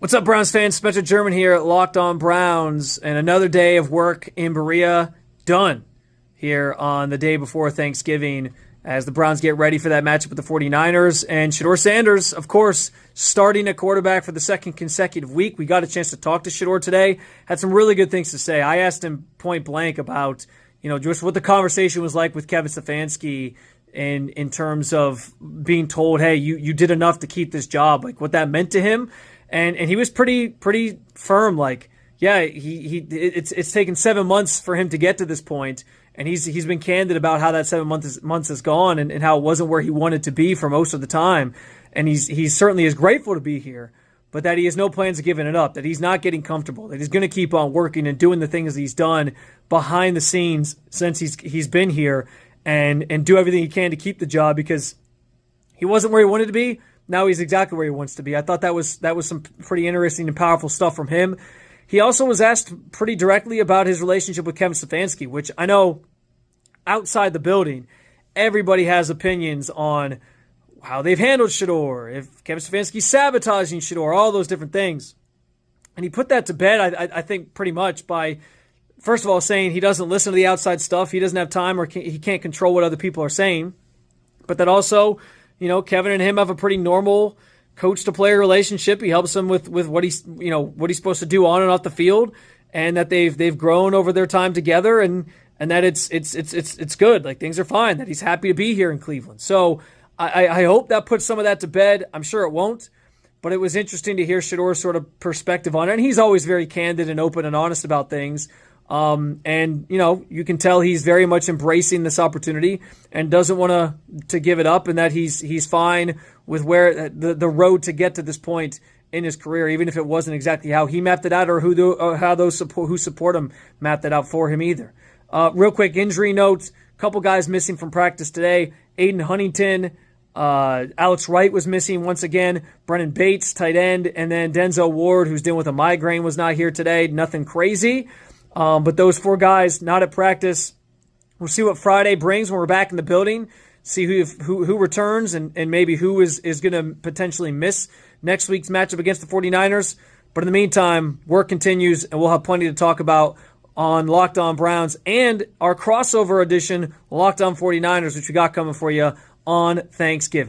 What's up, Browns fans? Spencer German here at Locked On Browns, and another day of work in Berea done here on the day before Thanksgiving as the Browns get ready for that matchup with the 49ers. And Shedeur Sanders, of course, starting at quarterback for the second consecutive week. We got a chance to talk to Shedeur today. Had some really good things to say. I asked him point blank about, just what the conversation was like with Kevin Stefanski in terms of being told, hey, you did enough to keep this job, like what that meant to him. And he was pretty firm, like, yeah, it's taken 7 months for him to get to this point, and he's been candid about how that 7 months has gone and how it wasn't where he wanted to be for most of the time. And he certainly is grateful to be here, but that he has no plans of giving it up, that he's not getting comfortable, that he's going to keep on working and doing the things he's done behind the scenes since he's been here and do everything he can to keep the job, because he wasn't where he wanted to be. Now he's exactly where he wants to be. I thought that was some pretty interesting and powerful stuff from him. He also was asked pretty directly about his relationship with Kevin Stefanski, which I know outside the building, everybody has opinions on how they've handled Shedeur, if Kevin Stefanski's sabotaging Shedeur, all those different things. And he put that to bed, I think, pretty much by, first of all, saying he doesn't listen to the outside stuff. He doesn't have time, or he can't control what other people are saying. But that also, Kevin and him have a pretty normal coach-to-player relationship. He helps him with what he's supposed to do on and off the field, and that they've grown over their time together, and that it's good. Like, things are fine. That he's happy to be here in Cleveland. So I hope that puts some of that to bed. I'm sure it won't, but it was interesting to hear Shedeur's sort of perspective on it. And he's always very candid and open and honest about things. And you can tell he's very much embracing this opportunity and doesn't want to give it up, and that he's fine with where the road to get to this point in his career, even if it wasn't exactly how he mapped it out, or how those who support him mapped it out for him either. Real quick injury notes: a couple guys missing from practice today. Aiden Huntington, Alex Wright was missing once again. Brennan Bates, tight end, and then Denzel Ward, who's dealing with a migraine, was not here today. Nothing crazy. But those four guys not at practice. We'll see what Friday brings when we're back in the building. See who returns and maybe who is going to potentially miss next week's matchup against the 49ers. But in the meantime, work continues, and we'll have plenty to talk about on Locked On Browns and our crossover edition, Locked On 49ers, which we got coming for you on Thanksgiving.